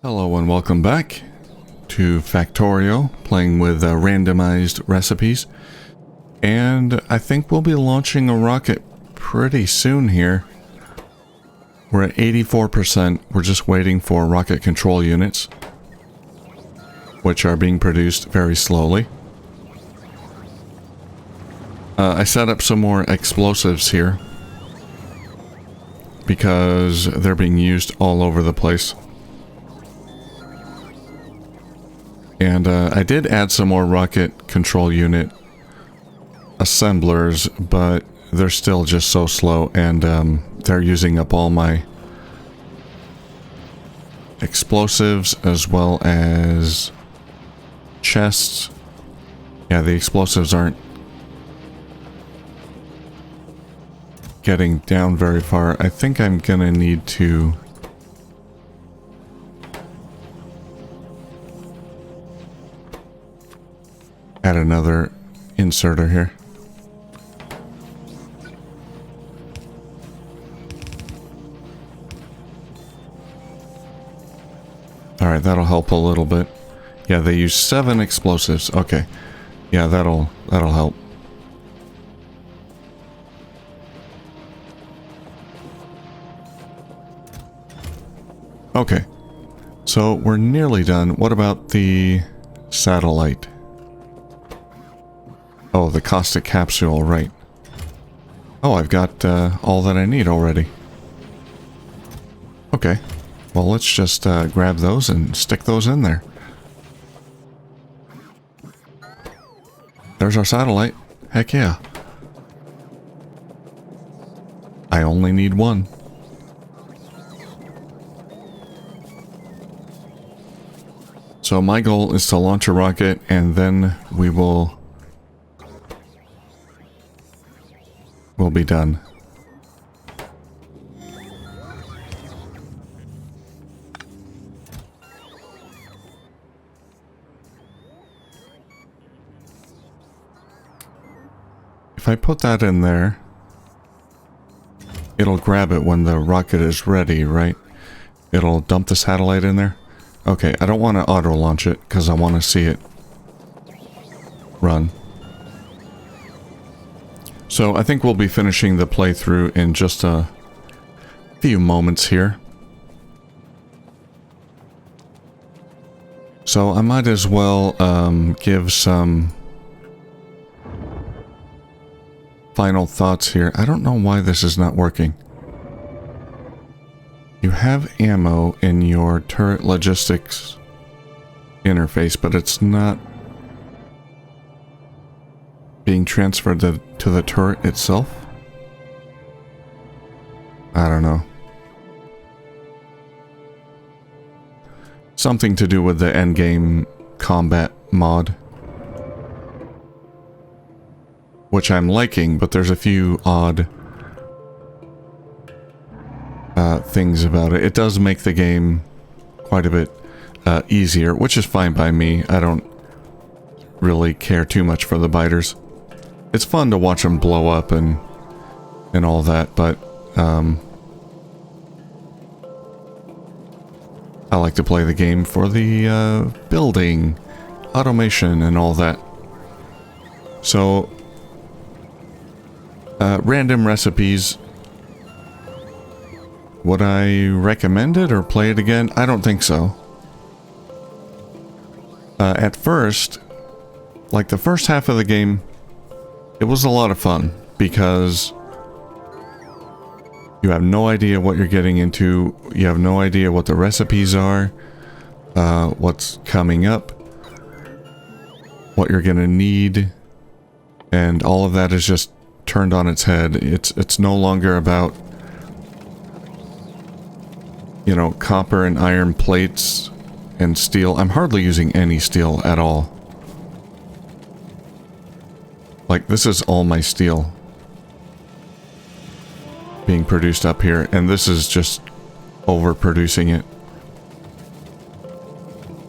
Hello and welcome back to Factorio, playing with randomized recipes. And I think we'll be launching a rocket pretty soon here. We're at 84%. We're just waiting for rocket control units, which are being produced very slowly. I set up some more explosives here because they're being used all over the place. And I did add some more rocket control unit assemblers, but they're still just so slow, and they're using up all my explosives as well as chests. Yeah, the explosives aren't getting down very far. I think I'm gonna need to add another inserter here. Alright, that'll help a little bit. Yeah, they use 7 explosives. Okay. Yeah, that'll help. Okay. So we're nearly done. What about the satellite? Oh, the caustic capsule, right. Oh, I've got all that I need already. Okay. Well, let's just grab those and stick those in there. There's our satellite. Heck yeah. I only need one. So my goal is to launch a rocket, and then we'll be done. If I put that in there, it'll grab it when the rocket is ready, right? It'll dump the satellite in there. Okay, I don't want to auto launch it because I want to see it run. So I think we'll be finishing the playthrough in just a few moments here. So I might as well give some final thoughts here. I don't know why this is not working. You have ammo in your turret logistics interface, but it's not being transferred to the turret itself? I don't know. Something to do with the endgame combat mod, which I'm liking, but there's a few odd things about it. It does make the game quite a bit easier, which is fine by me. I don't really care too much for the biters. It's fun to watch them blow up and all that, but I like to play the game for the building, automation, and all that. So, random recipes. Would I recommend it or play it again? I don't think so. At first, like the first half of the game, it was a lot of fun because you have no idea what you're getting into. You have no idea what the recipes are, what's coming up, what you're gonna need, and all of that is just turned on its head. It's no longer about, you know, copper and iron plates and steel. I'm hardly using any steel at all. Like, this is all my steel being produced up here, and this is just overproducing it.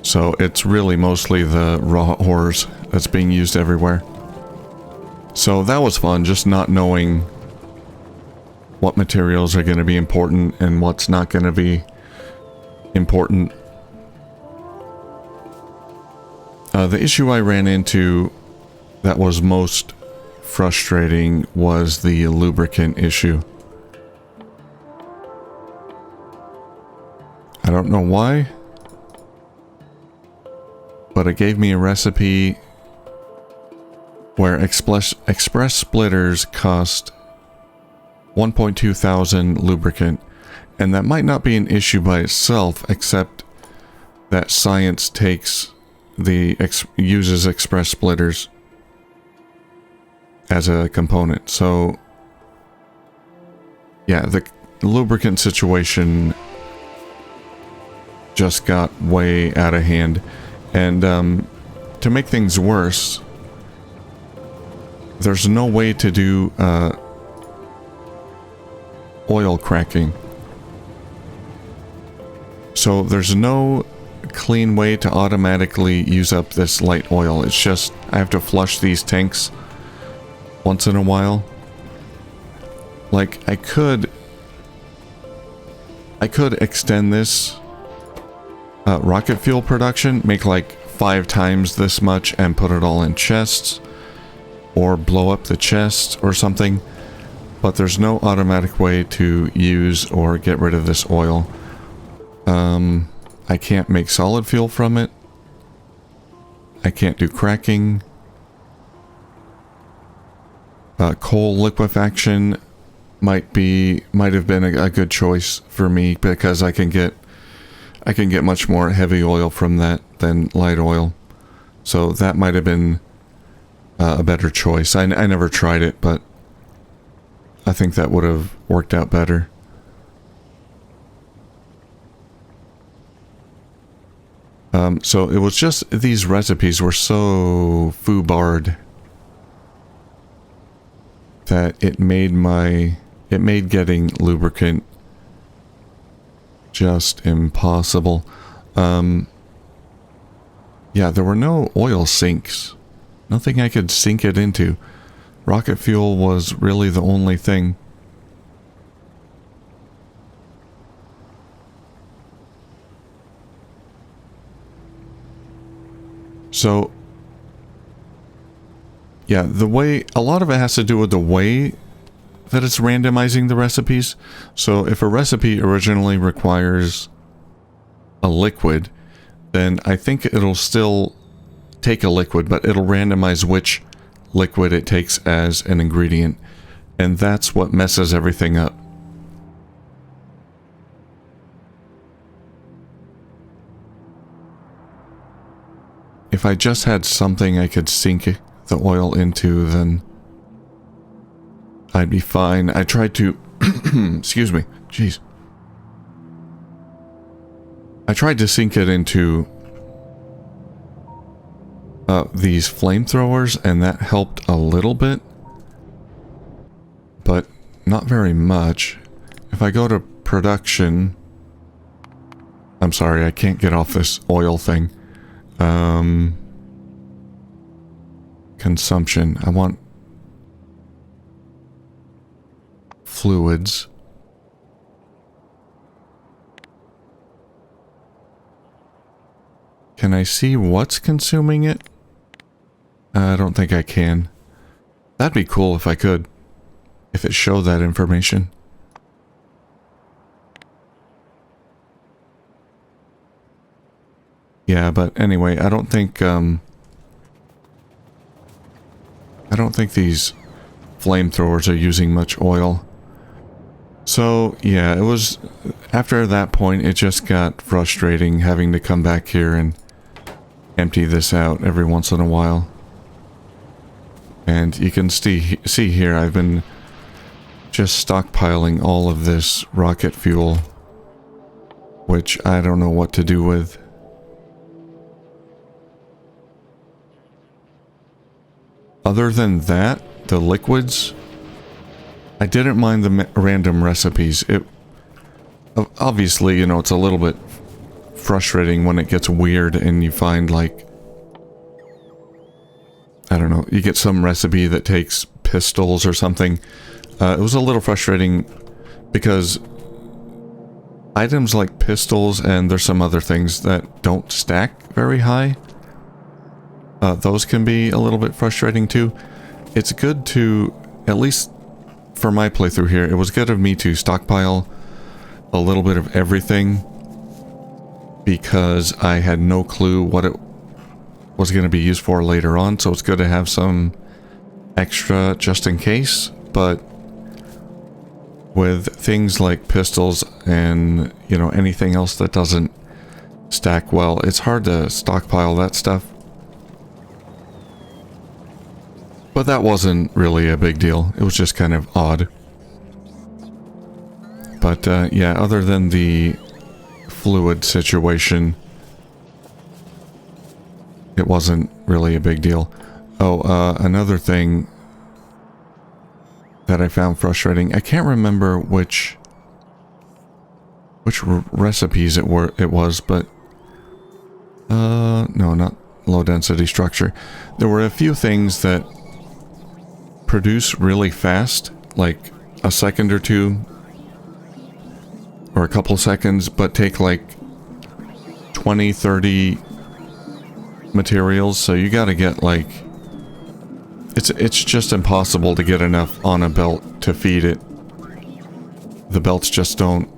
So it's really mostly the raw ores that's being used everywhere. So that was fun, just not knowing what materials are going to be important and what's not going to be important. The issue I ran into that was most frustrating was the lubricant issue. I don't know why, but it gave me a recipe where express splitters cost 1.2 thousand lubricant, and that might not be an issue by itself, except that science takes uses express splitters as a component. So yeah, the lubricant situation just got way out of hand. And to make things worse, there's no way to do oil cracking. So there's no clean way to automatically use up this light oil. It's just I have to flush these tanks once in a while. Like I could extend this rocket fuel production, make like 5 times this much and put it all in chests, or blow up the chests or something, but there's no automatic way to use or get rid of this oil. I can't make solid fuel from it. I can't do cracking. Coal liquefaction might have been a good choice for me, because I can get much more heavy oil from that than light oil. So that might have been a better choice. I never tried it, but I think that would have worked out better. So it was just these recipes were so foobarred that it made getting lubricant just impossible. Yeah, there were no oil sinks. Nothing I could sink it into. Rocket fuel was really the only thing. So, yeah, a lot of it has to do with the way that it's randomizing the recipes. So if a recipe originally requires a liquid, then I think it'll still take a liquid, but it'll randomize which liquid it takes as an ingredient. And that's what messes everything up. If I just had something I could sink the oil into, then I'd be fine. I tried to... excuse me. Jeez. I tried to sink it into these flamethrowers, and that helped a little bit. But not very much. If I go to production... I'm sorry, I can't get off this oil thing. Consumption. I want fluids. Can I see what's consuming it? I don't think I can. That'd be cool if I could. If it showed that information. Yeah, but anyway, I don't think these flamethrowers are using much oil. So, yeah, it was... After that point, it just got frustrating having to come back here and empty this out every once in a while. And you can see here, I've been just stockpiling all of this rocket fuel, which I don't know what to do with. Other than that, the liquids, I didn't mind the random recipes. It obviously, you know, it's a little bit frustrating when it gets weird and you find, like, I don't know, you get some recipe that takes pistols or something. It was a little frustrating because items like pistols and there's some other things that don't stack very high. those can be a little bit frustrating too. It's good to, at least for my playthrough here, it was good of me to stockpile a little bit of everything because I had no clue what it was going to be used for later on, so it's good to have some extra just in case. But with things like pistols and, you know, anything else that doesn't stack well, it's hard to stockpile that stuff. But that wasn't really a big deal. It was just kind of odd. But yeah, other than the fluid situation, it wasn't really a big deal. Oh, another thing that I found frustrating, I can't remember which recipes it was, but no, not low density structure. There were a few things that produce really fast, like a second or two, or a couple seconds, but take like 20, 30 materials, so you gotta get like, it's just impossible to get enough on a belt to feed it. The belts just don't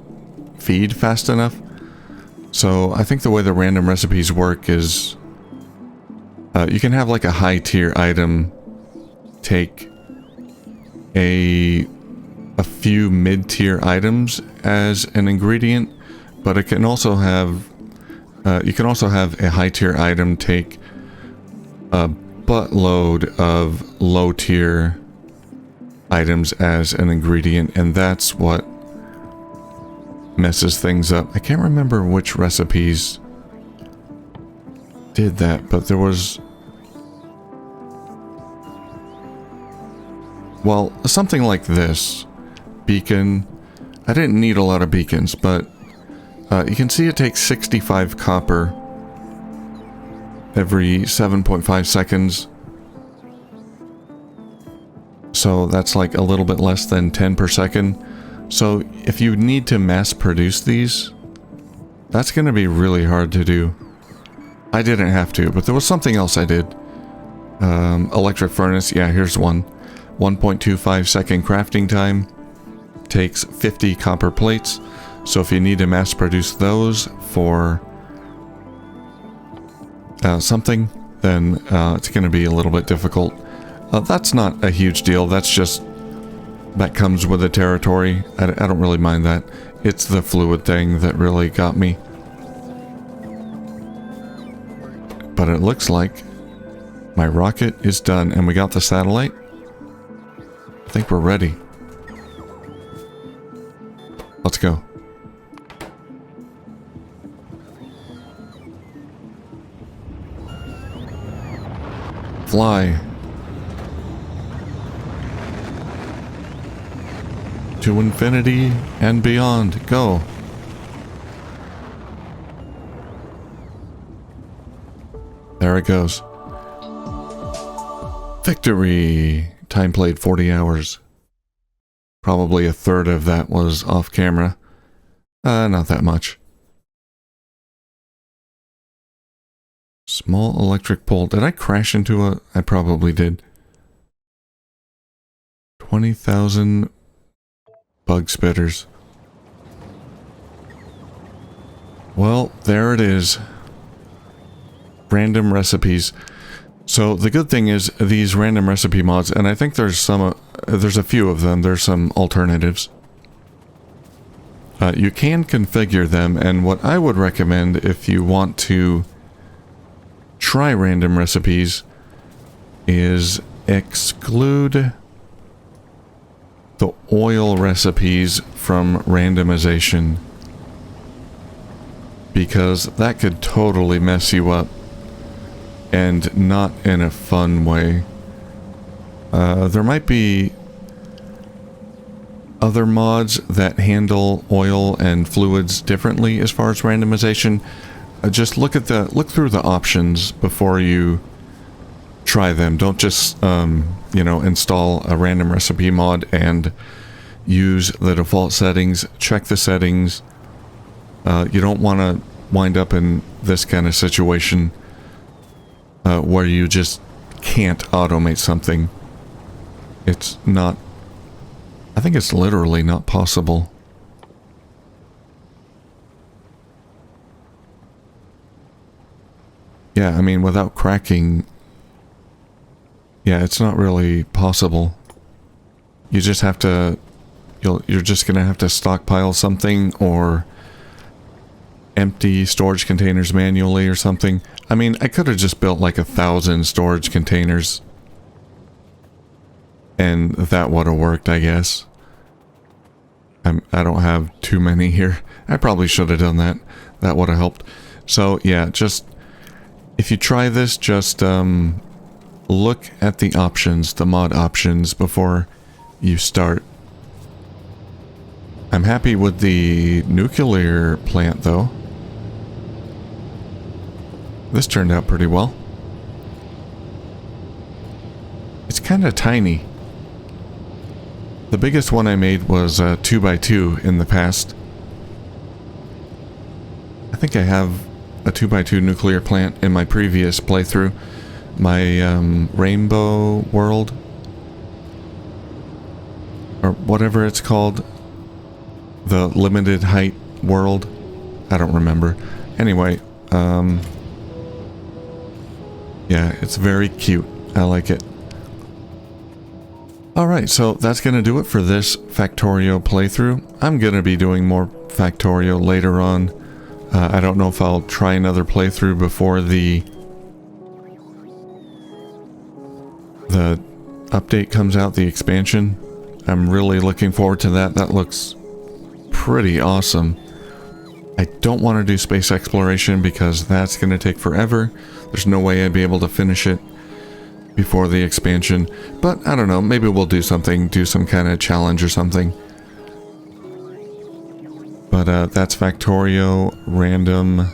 feed fast enough. So I think the way the random recipes work is you can have like a high tier item take a few mid-tier items as an ingredient, but it can also have you can also have a high-tier item take a buttload of low-tier items as an ingredient, and that's what messes things up. I can't remember which recipes did that, but there was, well, something like this beacon. I didn't need a lot of beacons, but you can see it takes 65 copper every 7.5 seconds. So that's like a little bit less than 10 per second. So if you need to mass produce these, that's going to be really hard to do. I didn't have to, but there was something else I did. Electric furnace, yeah, here's one. 1.25 second crafting time, takes 50 copper plates. So if you need to mass produce those for something, then it's going to be a little bit difficult. That's not a huge deal. That's just, that comes with the territory. I don't really mind that. It's the fluid thing that really got me. But it looks like my rocket is done, and we got the satellite. I think we're ready. Let's go. Fly. To infinity and beyond. Go. There it goes. Victory! Time played 40 hours. Probably a third of that was off camera. Not that much. Small electric pole. Did I crash into a... I probably did. 20,000 bug spitters. Well, there it is. Random recipes. So the good thing is these random recipe mods, and I think there's some, there's a few of them, there's some alternatives. You can configure them, and what I would recommend if you want to try random recipes is exclude the oil recipes from randomization, because that could totally mess you up, and not in a fun way. There might be other mods that handle oil and fluids differently as far as randomization. Just look through the options before you try them. Don't just you know, install a random recipe mod and use the default settings. Check the settings. You don't want to wind up in this kind of situation where you just can't automate something. It's not... I think it's literally not possible. Yeah, I mean, without cracking... Yeah, it's not really possible. You just have to... You're just gonna have to stockpile something or empty storage containers manually or something. I mean, I could have just built like 1,000 storage containers and that would have worked, I guess. I don't have too many here. I probably should have done that. That would have helped. So yeah, just if you try this, just look at the options, the mod options, before you start. I'm happy with the nuclear plant, though. This turned out pretty well. It's kind of tiny. The biggest one I made was 2x2 in the past. I think I have a 2x2 nuclear plant in my previous playthrough. My rainbow world, or whatever it's called. The limited height world. I don't remember. Anyway, yeah, it's very cute. I like it. Alright, so that's going to do it for this Factorio playthrough. I'm going to be doing more Factorio later on. I don't know if I'll try another playthrough before the update comes out, the expansion. I'm really looking forward to that. That looks pretty awesome. I don't want to do space exploration because that's going to take forever. There's no way I'd be able to finish it before the expansion, but I don't know, maybe we'll do something, do some kind of challenge or something. But that's Factorio Random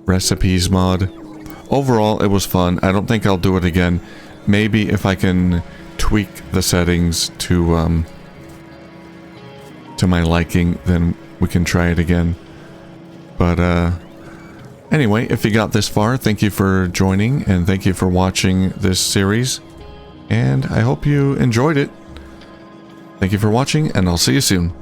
Recipes mod. Overall, it was fun. I don't think I'll do it again. Maybe if I can tweak the settings to my liking, then we can try it again. But anyway, if you got this far, thank you for joining and thank you for watching this series, and I hope you enjoyed it. Thank you for watching, and I'll see you soon.